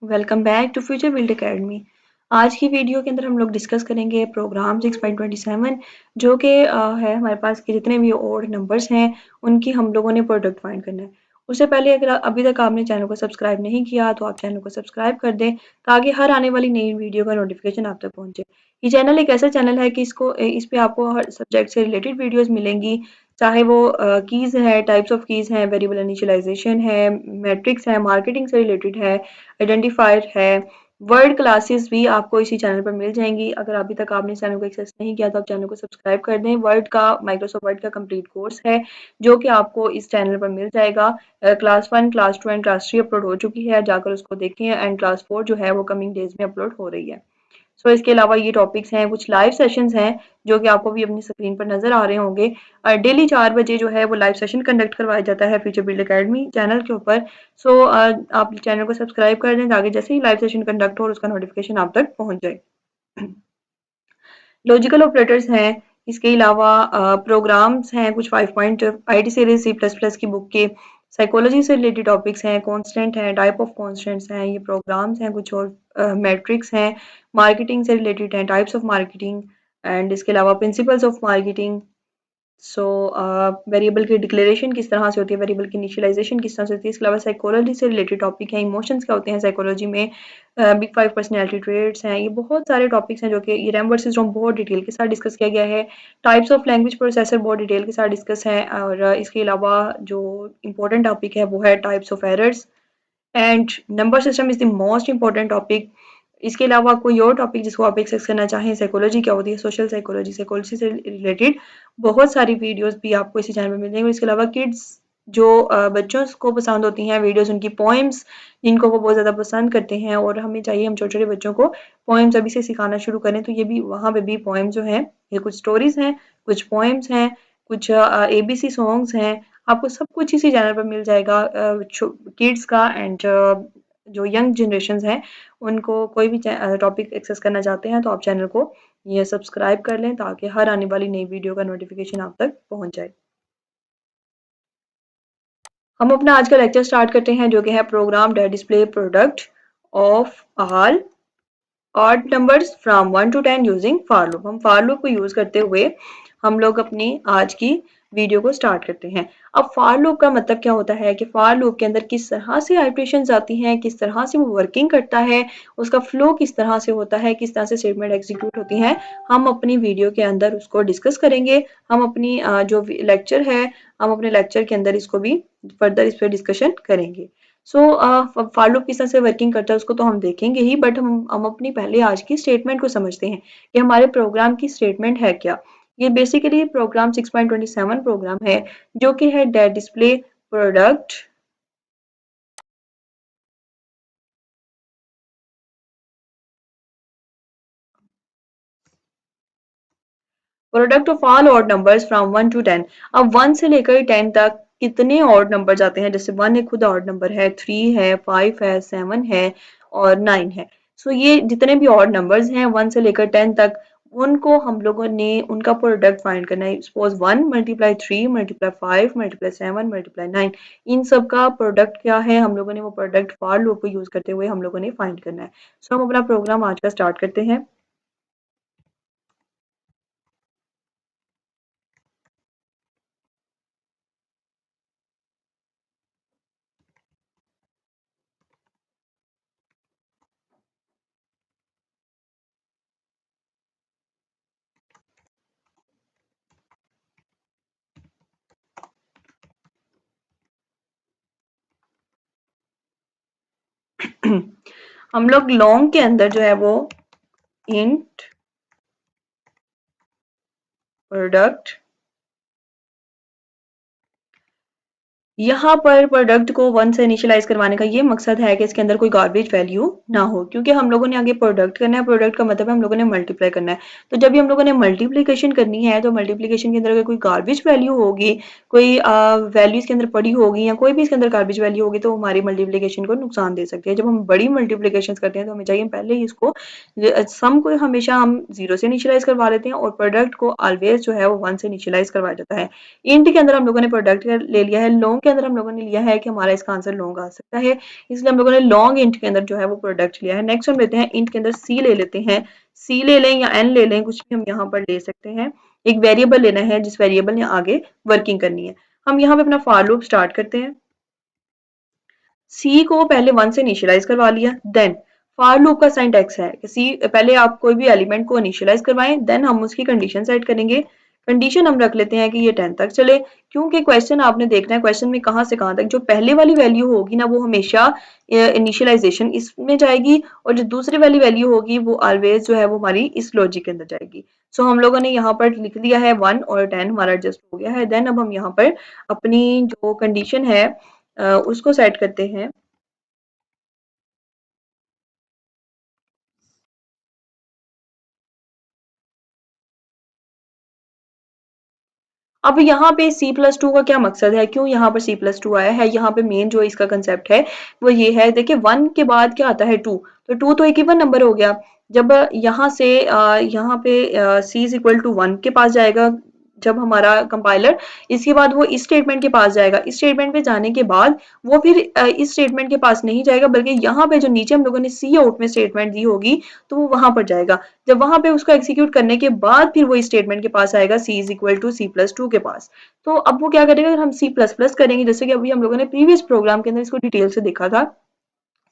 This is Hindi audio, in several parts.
Welcome back to future build academy. आज की वीडियो के अंदर हम लोग डिस्कस करेंगे प्रोग्राम 6.27 जो कि है हमारे पास के जितने भी ओड नंबर्स हैं उनकी हम लोगों ने प्रोडक्ट फाइंड करना है। उससे पहले अगर अभी तक आपने चैनल को सब्सक्राइब नहीं किया तो आप चैनल को सब्सक्राइब कर दें ताकि हर आने वाली नई वीडियो का नोटिफिकेशन आप तक पहुंचे। ये चैनल एक ऐसा चैनल है कि इस पे आपको हर सब्जेक्ट से रिलेटेड वीडियोस मिलेंगी, चाहे वो कीज़ है, टाइप्स ऑफ कीज़ हैं, वेरिएबल इनिशियलाइजेशन है, मैट्रिक्स है, मार्केटिंग से रिलेटेड है, आइडेंटिफायर है, वर्ड क्लासेस भी आपको इसी चैनल पर मिल जाएंगी। अगर अभी तक आपने इस चैनल को एक्सेस नहीं किया तो आप चैनल को सब्सक्राइब कर दें। वर्ड का माइक्रोसॉफ्ट वर्ड का कंप्लीट कोर्स है जो कि आपको इस चैनल पर मिल जाएगा। Class 1, class 2 and class 3 upload हो चुकी है, जाकर उसको देखें एंड क्लास 4 जो है वो कमिंग डेज में अपलोड हो रही है। इसके अलावा ये टॉपिक्स हैं, कुछ लाइव सेशंस हैं जो कि आपको भी अपनी स्क्रीन पर नज़र आ रहे होंगे। डेली 4 बजे जो है वो लाइव सेशन कंडक्ट करवाया जाता है फ्यूचर बिल्ड एकेडमी चैनल के ऊपर। आप चैनल को सब्सक्राइब कर दें ताकि जैसे ही लाइव सेशन कंडक्ट हो उसका नोटिफिकेशन आप तक पहुंच जाए। लॉजिकल ऑपरेटर्स हैं, इसके अलावा प्रोग्राम्स हैं कुछ 5 point IT series C plus plus की बुक के, साइकोलॉजी से रिलेटेड टॉपिक्स हैं, कांस्टेंट हैं, टाइप ऑफ कांस्टेंट्स हैं, ये प्रोग्राम्स हैं कुछ और, मैट्रिक्स हैं, मार्केटिंग से रिलेटेड हैं, टाइप्स ऑफ मार्केटिंग एंड इसके अलावा principles of marketing. So variable की डिक्लेरेशन किस तरह से होती है, वेरिएबल की इनिशियलाइजेशन किस तरह से होती है। इसके अलावा साइकोलॉजी से रिलेटेड टॉपिक हैं, इमोशंस क्या होते हैं साइकोलॉजी में, बिग 5 पर्सनैलिटी ट्रेट्स हैं, ये बहुत सारे टॉपिक्स हैं जो कि ये रैम वर्सेस रोम बहुत डिटेल के साथ डिस्कस किया गया है। टाइप्स ऑफ लैंग्वेज प्रोसेसर बहुत डिटेल के साथ डिस्कस हैं और इसके अलावा जो इंपॉर्टेंट टॉपिक है वो है types of errors and number system is the most important topic. इसके अलावा कोई और टॉपिक जिसको आप एक्सेस करना चाहें, साइकोलॉजी क्या होती है, सोशल साइकोलॉजी, साइकोलॉजी से रिलेटेड बहुत सारी वीडियोस भी आपको इसी चैनल में मिल जाएंगी। इसके अलावा किड्स जो बच्चों को पसंद होती हैं वीडियोस, उनकी पोएम्स जिनको वो बहुत ज़्यादा पसंद करते हैं और हमें चाहिए हम छोटे छोटे बच्चों को पोएम्स अभी से सिखाना शुरू करें, तो ये भी वहाँ पे भी पोएम्स जो हैं, ये कुछ स्टोरीज हैं, कुछ पोएम्स हैं, कुछ एबीसी सॉन्ग्स हैं, आपको सब कुछ इसी चैनल पर मिल जाएगा। किड्स का एंड जो यंग जनरेशन हैं उनको कोई भी टॉपिक एक्सेस करना चाहते हैं तो आप चैनल को ये सब्सक्राइब कर लें ताकि हर आने वाली नई वीडियो का नोटिफिकेशन आप तक पहुंच जाए। हम अपना आज का लेक्चर स्टार्ट करते हैं जो कि है program that display product of all odd numbers from 1 to 10 using for loop. हम फॉर लूप को यूज करते हुए हम लोग अपनी आज की वीडियो को स्टार्ट करते हैं। अब फॉर लूप का मतलब क्या होता है कि फॉर लूप के अंदर किस तरह से ऑपरेशंस आती हैं, किस तरह से वो वर्किंग करता है, उसका फ्लो किस तरह से होता है, किस तरह से स्टेटमेंट एग्जीक्यूट होती हैं, हम अपनी वीडियो के अंदर उसको डिस्कस करेंगे। हम अपनी जो लेक्चर है हम अपने लेक्चर के अंदर इसको भी फर्दर इस पर डिस्कशन करेंगे। फॉर लूप किस तरह से वर्किंग करता है उसको तो हम देखेंगे ही, बट हम अपनी पहले आज की स्टेटमेंट को समझते हैं कि हमारे प्रोग्राम की स्टेटमेंट है क्या। ये बेसिकली प्रोग्राम 6.27 प्रोग्राम है जो कि है that display product product of all odd numbers from 1 to 10। अब 1 से लेकर 10 तक कितने ऑड नंबर आते हैं, जैसे 1 एक खुद ऑड नंबर है, 3 है, 5 है, 7 है और 9 है। ये जितने भी ऑड नंबर्स हैं 1 से लेकर 10 तक उनको हम लोगों ने उनका प्रोडक्ट फाइंड करना है। Suppose 1 multiply 3 multiply 5 multiply 7 multiply 9, इन सब का प्रोडक्ट क्या है हम लोगों ने वो प्रोडक्ट फॉर लूप को यूज करते हुए हम लोगों ने फाइंड करना है। हम अपना प्रोग्राम आज का स्टार्ट करते हैं। हम लोग लॉन्ग के अंदर जो है वो इंट प्रोडक्ट, यहाँ पर प्रोडक्ट को 1 से इनिशियलाइज करवाने का ये मकसद है कि इसके अंदर कोई गार्बेज वैल्यू ना हो, क्योंकि हम लोगों ने आगे प्रोडक्ट करना है, प्रोडक्ट का मतलब है हम लोगों ने मल्टीप्लाई करना है। तो जब भी हम लोगों ने मल्टीप्लिकेशन करनी है तो मल्टीप्लिकेशन के अंदर अगर कोई गार्बेज वैल्यू होगी, कोई वैल्यू इसके अंदर पड़ी होगी या कोई भी इसके अंदर गार्बेज वैल्यू होगी तो हमारी मल्टीप्लिकेशन को नुकसान दे सकती है। जब हम बड़ी मल्टीप्लिकेशन करते हैं तो हमें चाहिए पहले ही इसको सम को हमेशा हम 0 से इनिशियलाइज करवा लेते हैं और प्रोडक्ट को ऑलवेज जो है वो 1 से इनिशियलाइज करवाया जाता है। इंट के अंदर हम लोगों ने प्रोडक्ट ले लिया है, लॉन्ग के अंदर हम लोगों ने लिया है कि हमारा इसका आंसर लॉन्ग आ सकता है, इसलिए हम लोगों ने लॉन्ग इंट के अंदर जो है वो प्रोडक्ट लिया है। नेक्स्ट हम लेते हैं इंट के अंदर सी ले लेते हैं, सी ले लें या एन ले लें, कुछ भी हम यहाँ पर ले सकते हैं। एक वेरिएबल लेना है जिस वेरिएबल ने आगे वर्किंग करनी है। हम यहाँ पे अपना फॉर लूप स्टार्ट करते हैं। सी को पहले 1 से इनिशियलाइज करवा लिया, देन फॉर लूप का सिंटैक्स है कि सी पहले आप कोई भी एलिमेंट को इनिशियलाइज करवाएं, देन हम उसकी कंडीशन सेट करेंगे। कंडीशन हम रख लेते हैं कि ये 10 तक चले, क्योंकि क्वेश्चन आपने देखना है क्वेश्चन में कहाँ से कहाँ तक जो पहले वाली वैल्यू होगी ना वो हमेशा इनिशियलाइजेशन इसमें जाएगी, और जो दूसरी वाली वैल्यू होगी वो ऑलवेज जो है वो हमारी इस लॉजिक के अंदर जाएगी। सो हम लोगों ने यहाँ पर लिख दिया है 1 और 10 हमारा एडजस्ट हो गया है। देन अब हम यहाँ पर अपनी जो कंडीशन है उसको सेट करते हैं। अब यहाँ पे सी प्लस टू का क्या मकसद है, क्यों यहाँ पर सी प्लस टू आया है, यहाँ पे मेन जो इसका कंसेप्ट है वो ये है। देखिए 1 के बाद क्या आता है 2, तो 2 तो एक इवन नंबर हो गया। जब यहाँ से यहाँ पे सी इज इक्वल टू 1 के पास जाएगा जब हमारा कंपाइलर, इसके बाद वो इस स्टेटमेंट के पास जाएगा। इस स्टेटमेंट पे जाने के बाद वो फिर इस स्टेटमेंट के पास नहीं जाएगा, बल्कि यहाँ पे जो नीचे हम लोगों ने सी आउट में स्टेटमेंट दी होगी तो वो वहां पर जाएगा। जब वहां पे उसको एग्जीक्यूट करने के बाद फिर वो इस स्टेटमेंट के पास आएगा C is equal to C plus two के पास। तो अब वो क्या करेगा, अगर हम सी प्लस प्लस करेंगे, जैसे कि अभी हम लोगों ने प्रीवियस प्रोग्राम के अंदर इसको डिटेल से देखा था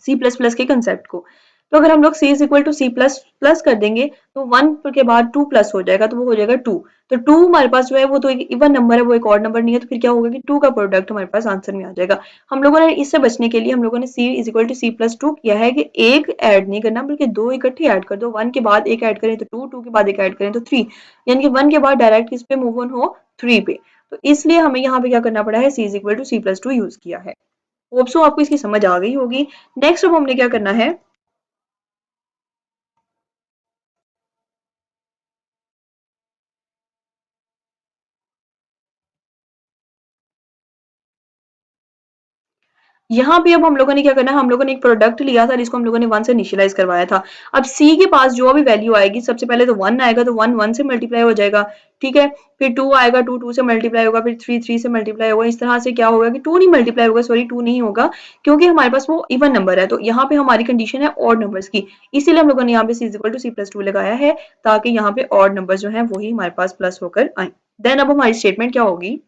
सी प्लस प्लस के कंसेप्ट को, तो अगर हम लोग C is equal to C plus plus कर देंगे तो 1 के बाद 2 प्लस हो जाएगा, तो वो हो जाएगा 2। तो 2 हमारे पास जो है वो तो एक इवन नंबर है, वो एक ऑड नंबर नहीं है, तो फिर क्या होगा कि 2 का प्रोडक्ट हमारे पास आंसर में आ जाएगा। हम लोगों ने इससे बचने के लिए हम लोगों ने C is equal to C plus two किया है कि एक ऐड नहीं करना बल्कि दो इकट्ठे ऐड कर दो। 1 के बाद एक ऐड करें तो 2, 2 के बाद एक ऐड करें तो 3, यानी कि 1 के बाद डायरेक्ट किस पे मूव ऑन हो, 3 पे। तो इसलिए हमें यहाँ पे क्या करना पड़ा है, C is equal to C plus two use किया है। होप सो आपको इसकी समझ आ गई होगी। नेक्स्ट अब हमने क्या करना है, यहाँ पे अब हम लोगों ने क्या करना है, हम लोगों ने एक प्रोडक्ट लिया था जिसको हम लोगों ने 1 से इनिशियलाइज करवाया था। अब सी के पास जो भी वैल्यू आएगी, सबसे पहले तो 1 आएगा, तो 1 1 से मल्टीप्लाई हो जाएगा, ठीक है। फिर 2 आएगा, 2 2 से मल्टीप्लाई होगा, फिर 3 3 से मल्टीप्लाई होगा। इस तरह से क्या होगा कि 2 नहीं मल्टीप्लाई होगा, सॉरी 2 नहीं होगा, क्योंकि हमारे पास वो इवन नंबर है। तो यहाँ पे हमारी कंडीशन है ऑड नंबर्स की, इसीलिए हम लोगों ने यहाँ पे C is equal to C plus two लगाया है, ताकि यहाँ पे ऑड नंबर जो है वही हमारे पास प्लस होकर आए। देन अब हमारी स्टेटमेंट क्या होगी,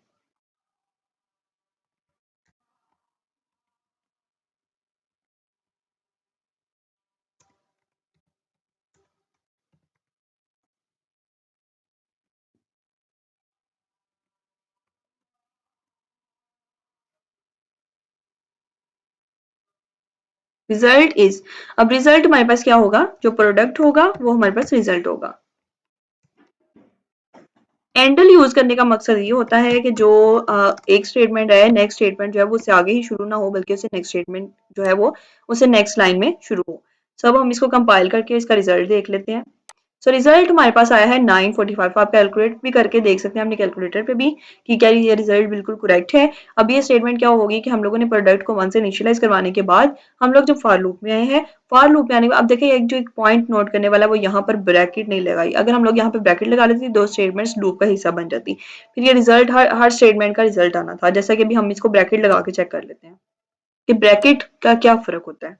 रिजल्ट इज। अब रिजल्ट हमारे पास क्या होगा, जो प्रोडक्ट होगा वो हमारे पास रिजल्ट होगा। एंडल यूज करने का मकसद ये होता है कि जो एक स्टेटमेंट है, नेक्स्ट स्टेटमेंट जो है वो उससे आगे ही शुरू ना हो, बल्कि उससे नेक्स्ट स्टेटमेंट जो है वो उससे नेक्स्ट लाइन में शुरू हो। सब हम इसको कंपाइल करके इसका रिजल्ट देख लेते हैं। सो रिजल्ट हमारे पास आया है 945। आप कैलकुलेट भी करके देख सकते हैं अपने कैलकुलेटर पे भी कि क्या ये रिजल्ट बिल्कुल करेक्ट है। अब ये स्टेटमेंट क्या होगी कि हम लोगों ने प्रोडक्ट को 1 से इनिशियलाइज करवाने के बाद हम लोग जब फॉर लूप में आए हैं, फॉर लूप में आने के बाद अब देखिए एक जो एक पॉइंट नोट करने वाला है, वो यहाँ पर ब्रैकेट नहीं लगाई। अगर हम लोग यहाँ पे ब्रैकेट लगा लेते दो स्टेटमेंट्स लूप का हिस्सा बन जाती, फिर ये रिजल्ट हर स्टेटमेंट का रिजल्ट आना था। जैसा कि अभी हम इसको ब्रैकेट लगा के चेक कर लेते हैं कि ब्रैकेट का क्या फर्क होता है।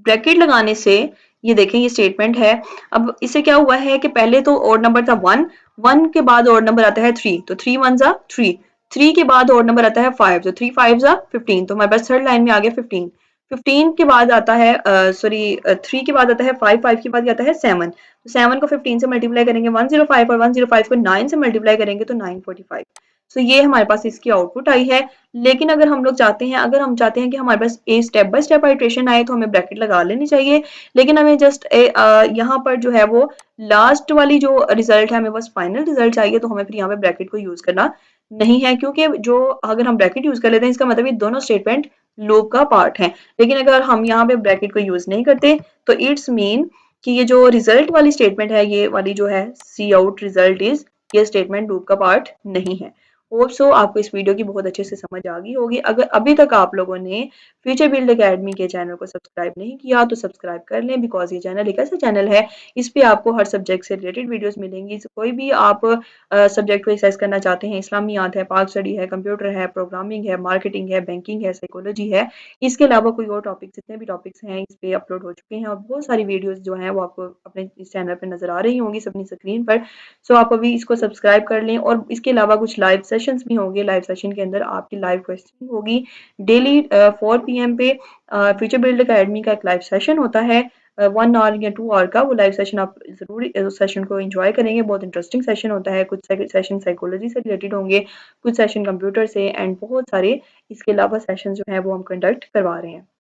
ब्रैकेट लगाने से ये देखें ये स्टेटमेंट है। अब इससे क्या हुआ है कि पहले तो ऑड नंबर था 1, 1 के बाद ऑड नंबर आता है 3, तो 3 1 जा 3, 3 के बाद ऑड नंबर आता है 5, तो 3 5 जा 15, तो हमारे पास थर्ड लाइन में आ गया 15। 15 के बाद आता है सॉरी 3 के बाद आता है 5, 5 के बाद आता है 7, तो 7 को 15 से मल्टीप्लाई करेंगे 105, और 105 को 9 से मल्टीप्लाई करेंगे तो 945। सो ये हमारे पास इसकी आउटपुट आई है। लेकिन अगर हम लोग चाहते हैं, अगर हम चाहते हैं कि हमारे पास a step by step iteration आए, तो हमें ब्रैकेट लगा लेनी चाहिए। लेकिन हमें जस्ट यहाँ पर जो है वो लास्ट वाली जो रिजल्ट है, हमें बस फाइनल रिजल्ट चाहिए, तो हमें फिर यहाँ पे ब्रैकेट को यूज करना नहीं है, क्योंकि जो अगर हम ब्रैकेट यूज कर लेते हैं इसका मतलब ये दोनों स्टेटमेंट लूप का पार्ट है। लेकिन अगर हम यहाँ पे ब्रैकेट को यूज नहीं करते तो इट्स मीन कि ये जो रिजल्ट वाली स्टेटमेंट है, ये वाली जो है सी आउट रिजल्ट इज, ये स्टेटमेंट लूप का पार्ट नहीं है। होप सो आपको इस वीडियो की बहुत अच्छे से समझ आ गई होगी। अगर अभी तक आप लोगों ने फ्यूचर बिल्ड अकेडमी के चैनल को सब्सक्राइब नहीं किया तो सब्सक्राइब कर लें, बिकॉज़ ये चैनल एक ऐसा चैनल है, इस पे आपको हर सब्जेक्ट से रिलेटेड वीडियोज़ मिलेंगी। कोई भी आप सब्जेक्ट को एक्सेस करना चाहते हैं, इस्लामियात है, पाक स्टडी है, कंप्यूटर है, प्रोग्रामिंग है, मार्केटिंग है, बैंकिंग है, साइकोलॉजी है, इसके अलावा कोई और टॉपिक जितने भी टॉपिक्स हैं इस पे अपलोड हो चुके हैं और बहुत सारी वीडियोज़ जो हैं वो आपको अपने इस चैनल पे नज़र आ रही होंगी अपनी स्क्रीन पर। सो आप अभी इसको सब्सक्राइब कर लें और इसके अलावा कुछ लाइव सेशंस भी होंगे। लाइव सेशन के अंदर आपकी लाइव क्वेश्चन होगी डेली 4 पीएम पे। फ्यूचर बिल्ड अकेडमी का एक लाइव सेशन होता है 1 आवर या 2 आवर का। वो लाइव सेशन आप ज़रूर उस सेशन को एंजॉय करेंगे। बहुत इंटरेस्टिंग सेशन होता है। कुछ सेशन साइकोलॉजी से रिलेटेड होंगे, कुछ सेशन कंप्यूटर से एंड बहुत सारे इसके अलावा सेशन जो हैं वो हम कंडक्ट करवा रहे हैं।